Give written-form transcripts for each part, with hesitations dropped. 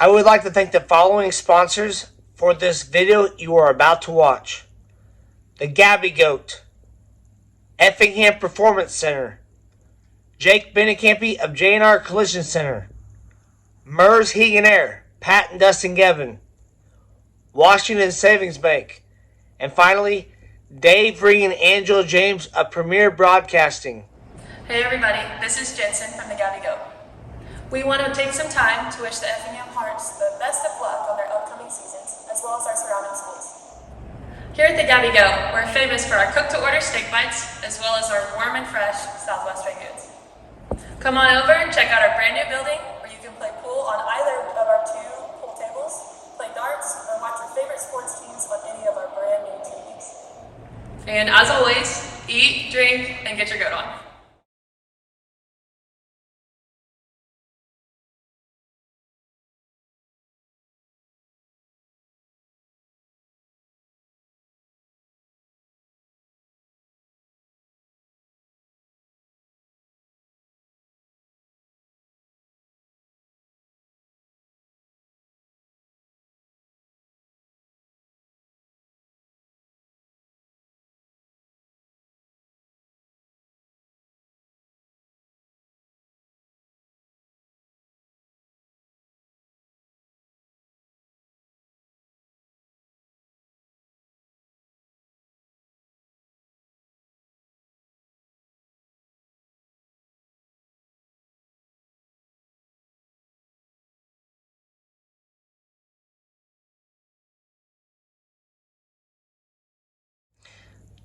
I would like to thank the following sponsors for this video you are about to watch. The Gabby Goat, Effingham Performance Center, Jake Benecampy of J&R Collision Center, Mers Hegan Air, Pat and Dustin Gevin, Washington Savings Bank, and finally, Dave Reed and Angela James of Premier Broadcasting. Hey everybody, this is Jensen from the Gabby Goat. We want to take some time to wish the Effingham Hearts the best of luck on their upcoming seasons, as well as our surrounding schools. Here at the Gabby Goat, we're famous for our cook-to-order steak bites, as well as our warm and fresh Southwestern goods. Come on over and check out our brand new building, where you can play pool on either of our 2 pool tables, play darts, or watch your favorite sports teams on any of our brand new TVs. And as always, eat, drink, and get your goat on.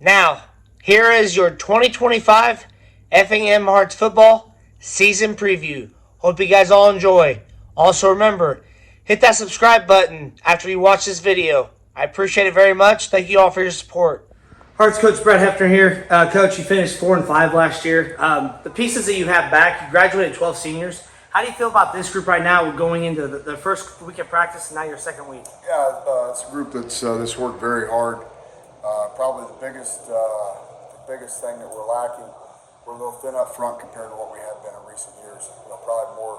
Now, here is your 2025 Effingham Hearts football season preview. Hope you guys all enjoy. Also remember, hit that subscribe button after you watch this video. I appreciate it very much. Thank you all for your support. Hearts coach Brett Hefner here. Coach, you finished 4-5 last year. The pieces that you have back, you graduated 12 seniors. How do you feel about this group right now going into the first week of practice and now your second week? Yeah, it's a group that's worked very hard. Probably the biggest thing that we're lacking, we're a little thin up front compared to what we have been in recent years. Probably more.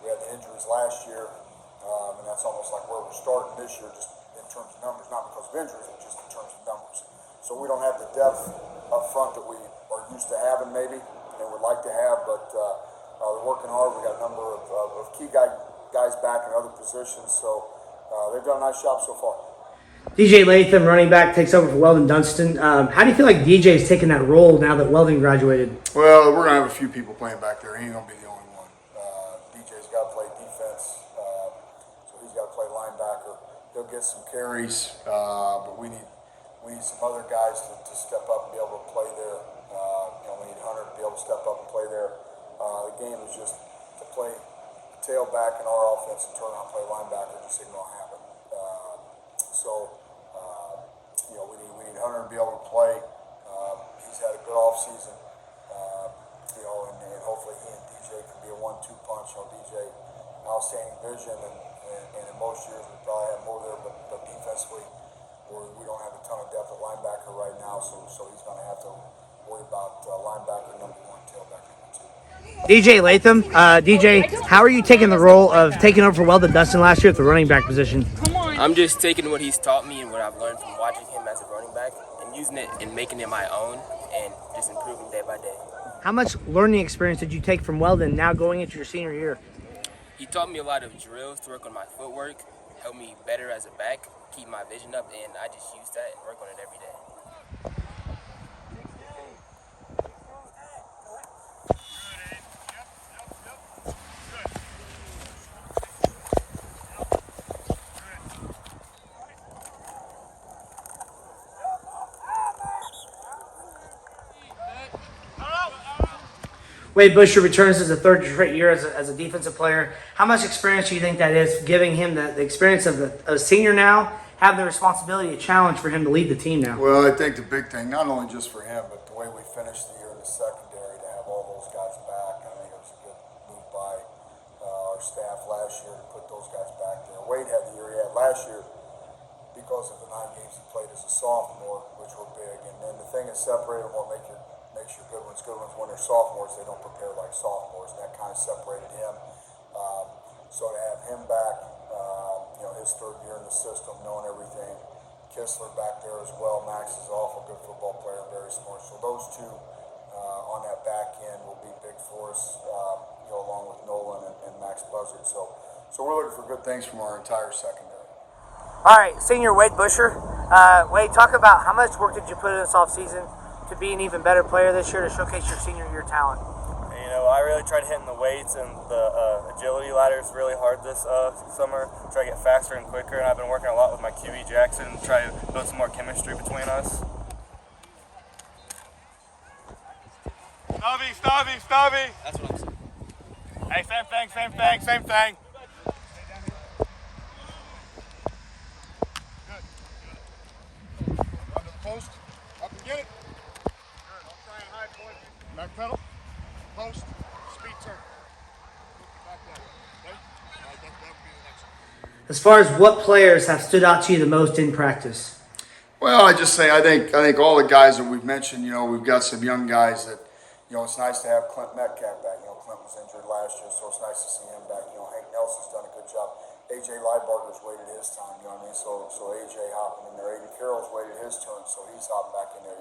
We had the injuries last year, and that's almost like where we're starting this year, just in terms of numbers, not because of injuries, but just in terms of numbers. So we don't have the depth up front that we are used to having, maybe, and would like to have. But they're working hard. We got a number of key guys back in other positions, so they've done a nice job so far. DJ Latham, running back, takes over for Weldon Dunston. How do you feel like DJ's taking that role now that Weldon graduated? Well, we're going to have a few people playing back there. He ain't going to be the only one. DJ's got to play defense, so he's got to play linebacker. He'll get some carries, but we need some other guys to step up and be able to play there. We need Hunter to be able to step up and play there. The game is just to play tailback in our offense and turn around and play linebacker. Just ain't going to happen. We need Hunter to be able to play. He's had a good offseason, and hopefully he and DJ can be a 1-2 punch. DJ, outstanding vision, and in most years we probably have more there, but defensively, we don't have a ton of depth at linebacker right now, so he's going to have to worry about linebacker number 1, tailback number 2. DJ Latham, DJ, how are you taking the role of taking over for Weldon Dunston last year at the running back position? I'm just taking what he's taught me and what I've learned from watching him as a running back and using it and making it my own and just improving day by day. How much learning experience did you take from Weldon now going into your senior year? He taught me a lot of drills to work on my footwork, help me better as a back, keep my vision up, and I just use that and work on it every day. Wade Busher returns as a third straight year as a defensive player. How much experience do you think that is, giving him the experience of a senior now, have the responsibility, a challenge for him to lead the team now? Well, I think the big thing, not only just for him, but the way we finished the year in the secondary, to have all those guys back, I think it was a good move by our staff last year to put those guys back there. Wade had the year he had last year because of the 9 games he played as a sophomore, which were big. And then the thing that separated them, what makes your good ones when they're sophomores, they don't prepare like sophomores, and that kind of separated him. So to have him back, the system, knowing everything. Kistler back there as well. Max is an awful good football player, very smart. So those two on that back end will be big for us, along with Nolan and Max Buzzard. So we're looking for good things from our entire secondary. All right, senior Wade Busher. Wade, talk about how much work did you put in this offseason to be an even better player this year to showcase your senior year talent? I really tried hitting the weights and the agility ladders really hard this summer, try to get faster and quicker, and I've been working a lot with my QB Jackson, try to build some more chemistry between us. Stubby! That's what I'm saying. Hey, same thing. Good. Under the post. Up and get it. Good. I'll try and high point. Back pedal. Post. Speed turn. Back that way. Ready? All right, that would be the next one. As far as what players have stood out to you the most in practice? Well, I just say I think all the guys that we've mentioned, we've got some young guys that, it's nice to have Clint Metcalf back. Clint was injured last year, so it's nice to see him back. Hank Nelson's done a good job. A.J. Liebarger's waited his time, So A.J. hopping in there. Aiden Carroll's waited his turn, so he's hopping back in there.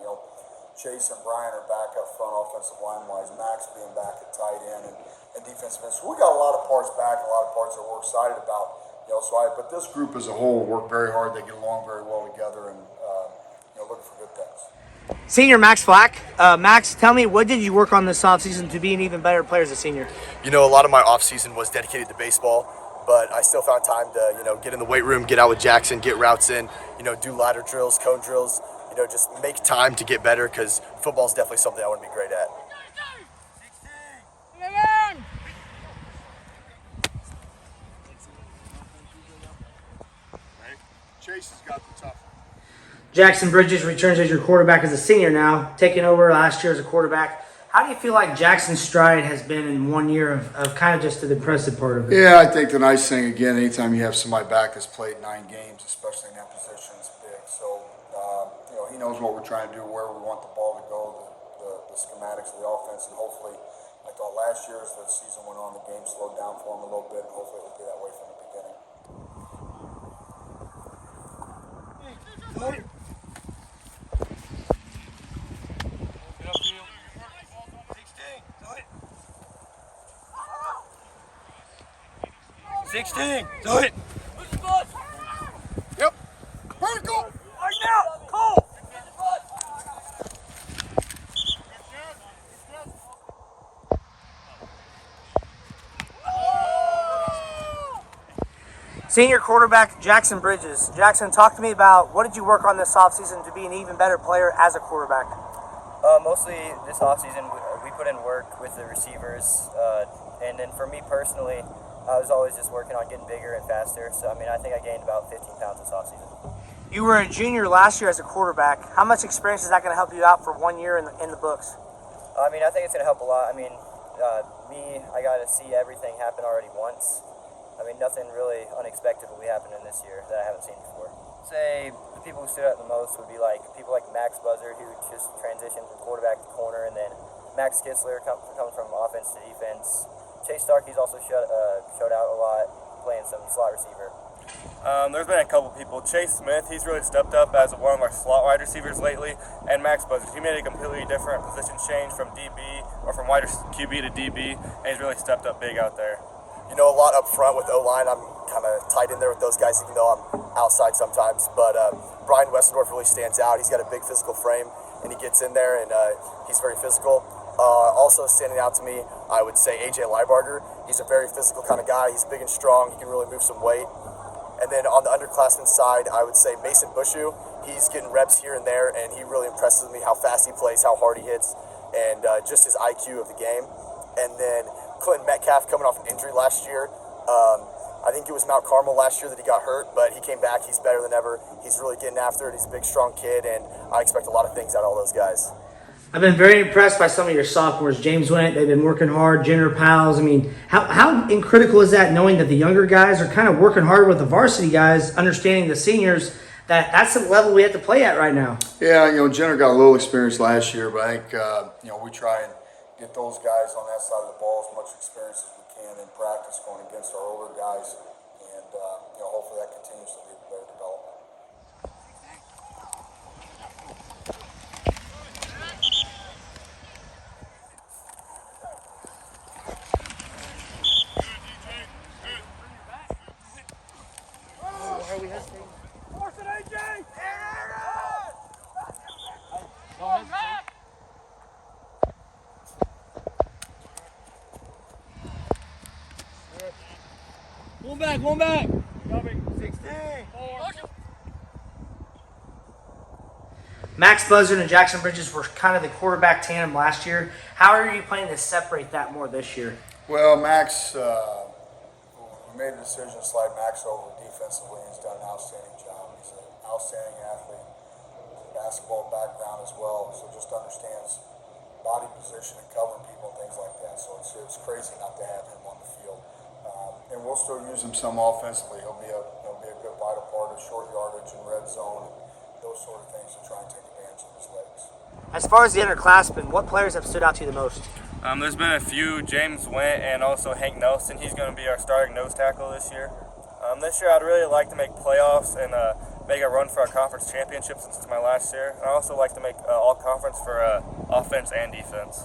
Chase and Brian are back up front offensive line-wise. Max being back at tight end and defensive end. So we got a lot of parts back, a lot of parts that we're excited about. But this group as a whole worked very hard. They get along very well together and, looking for good things. Senior Max Flack. Max, tell me, what did you work on this offseason to be an even better player as a senior? A lot of my offseason was dedicated to baseball, but I still found time to, get in the weight room, get out with Jackson, get routes in, do ladder drills, cone drills, just make time to get better because football is definitely something I want to be great at. Chase has got the tough one. Jackson Bridges returns as your quarterback as a senior now, taking over last year as a quarterback. How do you feel like Jackson's stride has been in 1 year of kind of just the impressive part of it? Yeah, I think the nice thing, again, anytime you have somebody back that's played 9 games, especially in that position, is big. So, he knows what we're trying to do, where we want the ball to go, the schematics of the offense, and hopefully, I thought last year as the season went on, the game slowed down for him a little bit, and hopefully it will be that way from the beginning. Do it. Yep. Vertical. Right now. Cole. Senior quarterback Jackson Bridges. Jackson, talk to me about what did you work on this offseason to be an even better player as a quarterback? Mostly this offseason, we put in work with the receivers, and then for me personally, I was always just working on getting bigger and faster. So, I think I gained about 15 pounds this offseason. You were a junior last year as a quarterback. How much experience is that going to help you out for 1 year in the books? I think it's going to help a lot. I got to see everything happen already once. Nothing really unexpected will be happening this year that I haven't seen before. Say the people who stood out the most would be people like Max Buzzard, who just transitioned from quarterback to corner, and then Max Kistler comes from offense to defense. Chase Starkey's also showed out a lot, playing some slot receiver. There's been a couple people. Chase Smith, he's really stepped up as one of our slot wide receivers lately, and Max Buzzard, he made a completely different position change from DB or from wide QB to DB, and he's really stepped up big out there. A lot up front with O-line. I'm kind of tight in there with those guys, even though I'm outside sometimes. But Brian Westendorf really stands out. He's got a big physical frame, and he gets in there, and he's very physical. Also standing out to me, I would say A.J. Liebarger. He's a very physical kind of guy. He's big and strong. He can really move some weight. And then on the underclassmen side, I would say Mason Bushu. He's getting reps here and there, and he really impresses me how fast he plays, how hard he hits, and just his IQ of the game. And then Clinton Metcalf coming off an injury last year. I think it was Mount Carmel last year that he got hurt, but he came back. He's better than ever. He's really getting after it. He's a big, strong kid, and I expect a lot of things out of all those guys. I've been very impressed by some of your sophomores. James Winnett, they've been working hard. Jenner Powell's. How critical is that, knowing that the younger guys are kind of working hard with the varsity guys, understanding the seniors, that's the level we have to play at right now? Yeah, Jenner got a little experience last year, but I think, we try and get those guys on that side of the ball as much experience as we can in practice going against our older guys, and hopefully that continues to be the better we hesitate. Force it, AJ! Don't hesitate. One back. Coming. 16. Max Buzzard and Jackson Bridges were kind of the quarterback tandem last year. How are you planning to separate that more this year? Well, Max, we made a decision to slide Max over defensively. He's done an outstanding job. He's an outstanding athlete, basketball background as well, so just understands body position and covering people and things like that. So it's crazy not to have him on the field. And we'll still use him some offensively. He'll be a good vital part of short yardage and red zone and those sort of things to try and take advantage of his legs. As far as the underclassmen, what players have stood out to you the most? There's been a few. James Went and also Hank Nelson. He's going to be our starting nose tackle this year. This year I'd really like to make playoffs and make a run for our conference championship since it's my last year. And I also like to make all conference for offense and defense.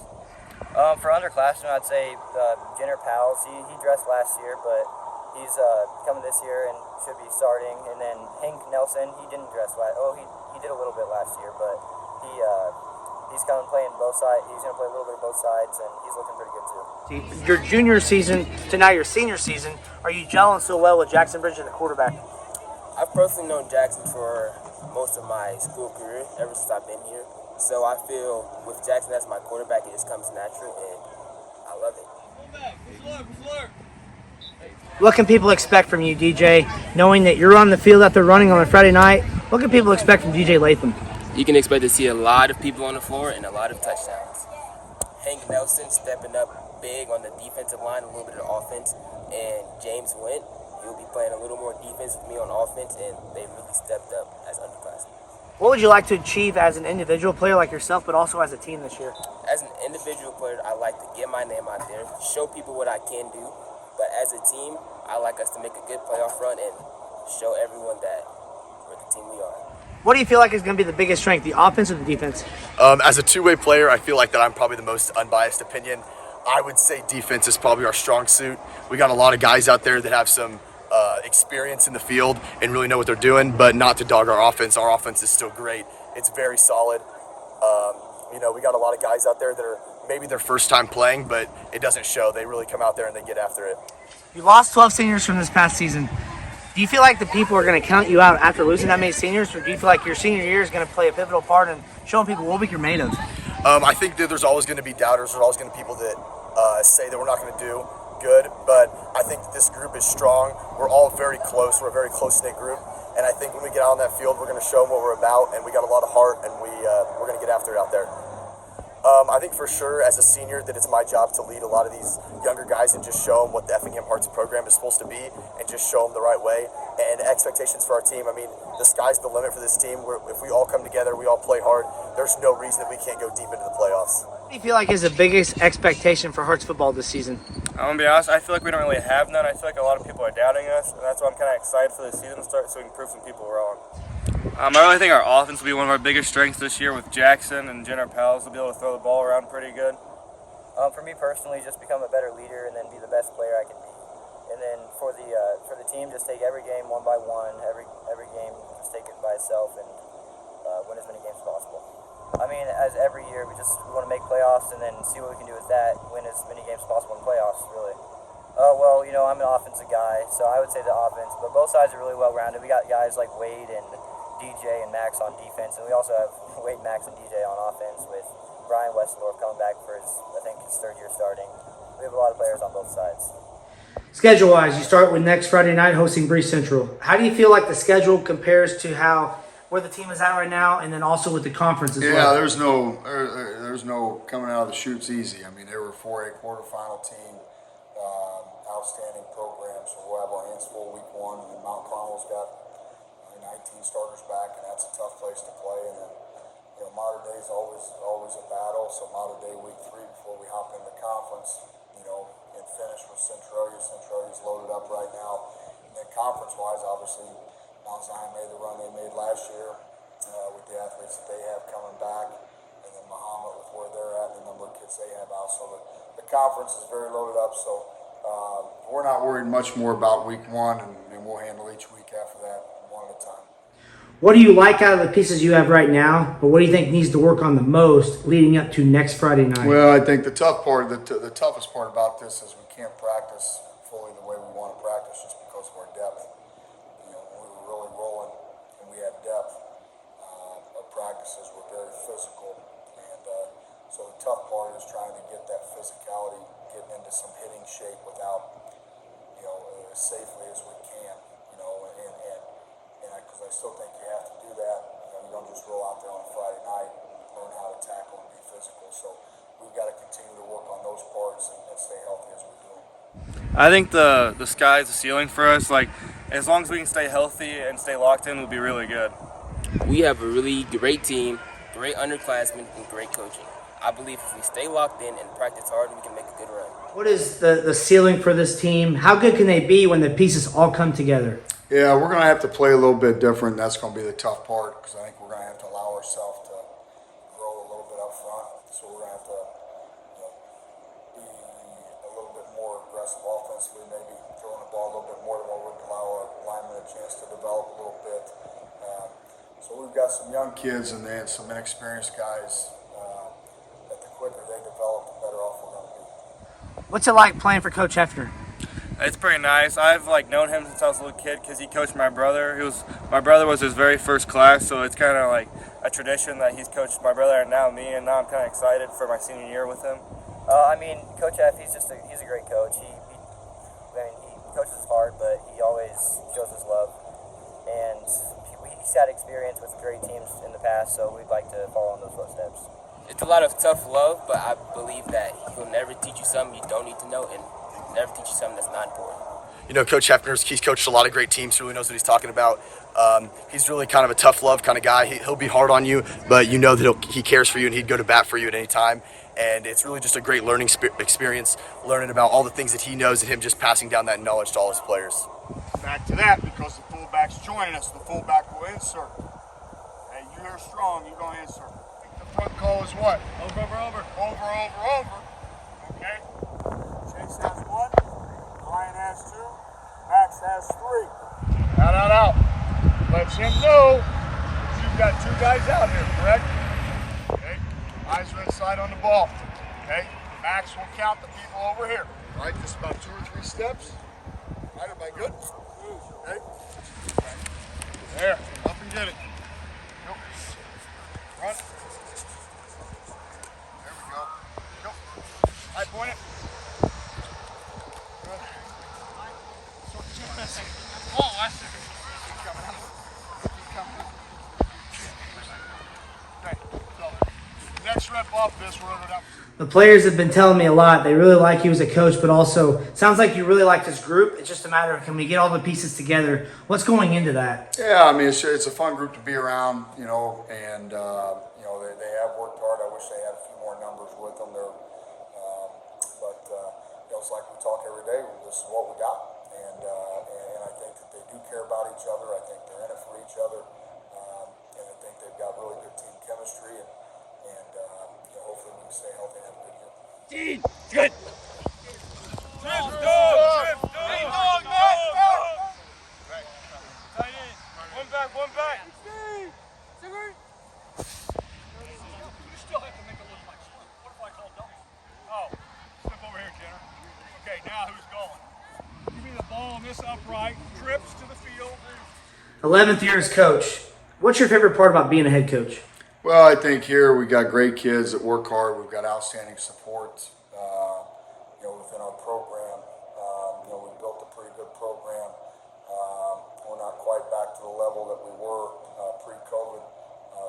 For underclassmen, I'd say Jenner Powell. He dressed last year, but he's coming this year and should be starting. And then Hank Nelson, he didn't dress last. Oh, he did a little bit last year, but he's coming playing both sides. He's going to play a little bit of both sides, and he's looking pretty good too. Your junior season to now your senior season, are you gelling so well with Jackson Bridges, the quarterback? I've personally known Jackson for most of my school career, ever since I've been here. So I feel with Jackson as my quarterback, it just comes natural, and I love it. What can people expect from you, DJ, knowing that you're on the field after running on a Friday night? What can people expect from DJ Latham? You can expect to see a lot of people on the floor and a lot of touchdowns. Hank Nelson stepping up big on the defensive line, a little bit of offense, and James Went, he'll be playing a little more defense with me on offense, and they really stepped up as underclassmen. What would you like to achieve as an individual player like yourself, but also as a team this year? As an individual player, I like to get my name out there, show people what I can do. But as a team, I like us to make a good playoff run and show everyone that we're the team we are. What do you feel like is going to be the biggest strength, the offense or the defense? As a two-way player, I feel like that I'm probably the most unbiased opinion. I would say defense is probably our strong suit. We got a lot of guys out there that have some experience in the field and really know what they're doing, but not to dog our offense. Our offense is still great. It's very solid. We got a lot of guys out there that are maybe their first time playing, but it doesn't show. They really come out there and they get after it. You lost 12 seniors from this past season. Do you feel like the people are going to count you out after losing that many seniors, or do you feel like your senior year is going to play a pivotal part in showing people what you're made of? I think that there's always going to be doubters. There's always going to be people that say that we're not going to do good, but I think this group is strong. We're all very close. We're a very close-knit group, and I think when we get out on that field, we're going to show them what we're about, and we got a lot of heart, and we're going to get after it out there. I think for sure as a senior that it's my job to lead a lot of these younger guys and just show them what the Effingham Hearts program is supposed to be and just show them the right way. And expectations for our team, I mean, the sky's the limit for this team. If we all come together, we all play hard, there's no reason that we can't go deep into the playoffs. What do you feel like is the biggest expectation for Hearts football this season? I'm going to be honest, I feel like we don't really have none. I feel like a lot of people are doubting us, and that's why I'm kind of excited for the season to start so we can prove some people wrong. I really think our offense will be one of our biggest strengths this year with Jackson and Jenner Powell will be able to throw the ball around pretty good. For me personally, just become a better leader and then be the best player I can be. And then for the team, just take every game one by one. Every game, just take it by itself and win as many games as possible. I mean, as every year, we want to make playoffs and then see what we can do with that. Win as many games as possible in playoffs, really. Well, I'm an offensive guy, so I would say the offense. But both sides are really well-rounded. We got guys like Wade and DJ and Max on defense, and we also have Wade, Max, and DJ on offense with Brian Westendorf coming back for his third year starting. We have a lot of players on both sides. Schedule-wise, you start with next Friday night hosting Bree Central. How do you feel like the schedule compares to where the team is at right now, and then also with the conference as well? Yeah, there's no coming out of the chutes easy. I mean, they were 4A quarterfinal team, outstanding program, so we'll have our hands full week one, and then Mount Carmel's got 19 starters back, and that's a tough place to play. And then, Mater Dei is always a battle. So Mater Dei week 3 before we hop into conference, and finish with Centralia. Centralia's loaded up right now. And then conference-wise, obviously, Mount Zion made the run they made last year with the athletes that they have coming back, and then Muhammad with where they're at and the number of kids they have out. So the conference is very loaded up. So we're not worried much more about week 1, and we'll handle each week after that the time. What do you like out of the pieces you have right now, but what do you think needs to work on the most leading up to next Friday night? Well, I think the toughest part about this is we can't practice fully the way we want to practice just because of our depth. You know, when we were really rolling and we had depth, our practices were very physical, and so the tough part is trying to get that physicality, getting into some hitting shape without, as safely as we can, and because I still think you have to do that. You don't just roll out there on a Friday night, learn how to tackle and be physical. So we've got to continue to work on those parts and stay healthy as we do. I think the sky's the ceiling for us. Like, as long as we can stay healthy and stay locked in, we'll be really good. We have a really great team, great underclassmen, and great coaching. I believe if we stay locked in and practice hard, we can make a good run. What is the ceiling for this team? How good can they be when the pieces all come together? Yeah, we're going to have to play a little bit different. That's going to be the tough part because I think we're going to have to allow ourselves to grow a little bit up front. So we're going to have to be a little bit more aggressive offensively, maybe throwing the ball a little bit more than what would allow our linemen a chance to develop a little bit. So we've got some young kids and then some inexperienced guys. That the quicker they develop, the better off we're going to be. What's it like playing for Coach Hefner? It's pretty nice. I've known him since I was a little kid because he coached my brother. My brother was his very first class, so it's kind of like a tradition that he's coached my brother and now me, and now I'm kind of excited for my senior year with him. Coach F, he's a great coach. He coaches hard, but he always shows his love, and he's had experience with great teams in the past, so we'd like to follow in those footsteps. It's a lot of tough love, but I believe that he'll never teach you something you don't need to know and never teach you something that's not important. You know, Coach Hefner, he's coached a lot of great teams, really knows what he's talking about. He's really kind of a tough love kind of guy. He'll be hard on you, but you know that he cares for you and he'd go to bat for you at any time. And it's really just a great learning experience, learning about all the things that he knows and him just passing down that knowledge to all his players. Back to that, because the fullback's joining us, the fullback will insert. Hey, you hear strong, you're going to insert. The front call is what? Over. Okay? Chase has one, Ryan has two, Max has three. Out. Lets him know you've got two guys out here, correct? Okay? Eyes are inside on the ball. Okay? Max will count the people over here. Right? Just about 2 or 3 steps. Right? Everybody good? Okay? There. Up and get it. Go. Run. There we go. Go. High point it. Good. Oh, that's it. Keep coming out. Keep coming. Okay. So, next rep off this, we're over that. The players have been telling me a lot. They really like you as a coach, but also sounds like you really like this group. It's just a matter of can we get all the pieces together? What's going into that? Yeah, I mean, it's a fun group to be around, and they have worked hard. I wish they had a few more numbers with them. It's like we talk every day. This is what we got, and I think that they do care about each other. I think they're in it for each other, and I think they've got really good team chemistry, and hopefully we can stay healthy and have a good year. Good. Drip dog. Tight end. One back. You still have to make it look like slip. What if I call double? Oh, slip over here, Kenner. Okay, now who's going? Give me the ball on this upright, trips to the field. 11th year as coach. What's your favorite part about being a head coach? Well, I think here we got great kids that work hard. We've got outstanding support, within our program. We built a pretty good program. We're not quite back to the level that we were pre-COVID.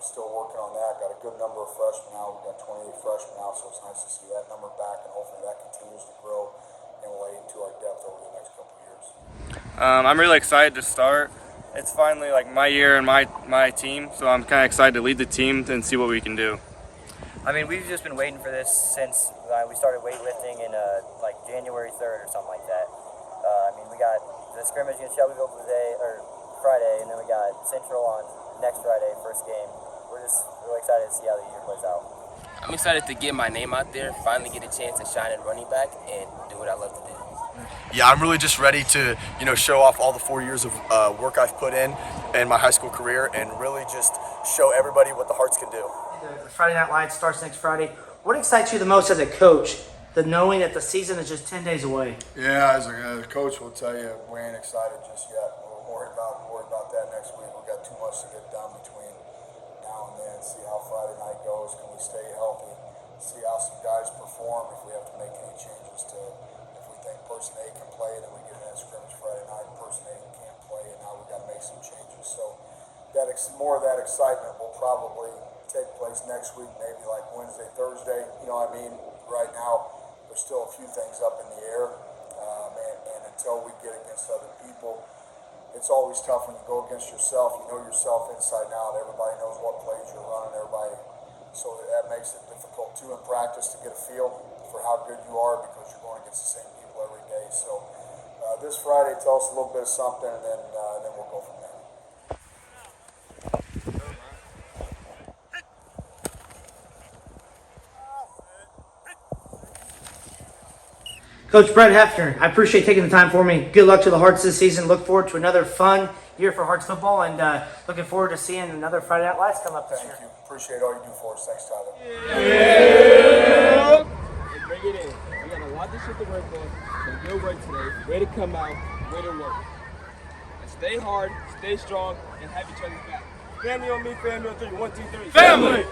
Still working on that. Got a good number of freshmen out. We've got 28 freshmen out, so it's nice to see that number back, and hopefully that continues to grow and lay into our depth over the next couple of years. I'm really excited to start. It's finally my year and my team, so I'm kind of excited to lead the team and see what we can do. I mean, we've just been waiting for this since we started weightlifting in January 3rd or something like that. We got the scrimmage against Shelbyville Friday, and then we got Central on next Friday, first game. We're just really excited to see how the year plays out. I'm excited to get my name out there, finally get a chance to shine at running back, and do what I love to do. Yeah, I'm really just ready to, show off all the 4 years of work I've put in my high school career and really just show everybody what the Hearts can do. The Friday Night Lights starts next Friday. What excites you the most as a coach, the knowing that the season is just 10 days away? Yeah, as a coach, we'll tell you we ain't excited just yet. We're worried about that next week. We've got too much to get done between now and then. See how Friday night goes. Can we stay healthy? See how some guys perform. If we have to make any changes to, if we think person A can play, then we get in that scrimmage Friday night. And person A can't play, and now we got to make some changes. So that more of that excitement will probably take place next week, maybe like Wednesday, Thursday. You know what I mean? Right now, there's still a few things up in the air, and until we get against other people, it's always tough when you go against yourself. You know yourself inside and out. Everybody knows what plays you're running. So that makes it difficult too in practice to get a feel for how good you are because you're going against the same people every day. So this Friday, tell us a little bit of something, and then we'll go from there. Coach Brett Hefner, I appreciate taking the time for me. Good luck to the Hearts this season. Look forward to another fun year for Hearts football, and looking forward to seeing another Friday Night Lights come up this year. Thank you. Appreciate all you do for us. Thanks, Tyler. Hey, bring it in. We got a lot of shit to work on. So good work today. Way to come out. Way to work. And stay hard, stay strong, and have each other's back. Family on me, family on three. 1, 2, 3. Family!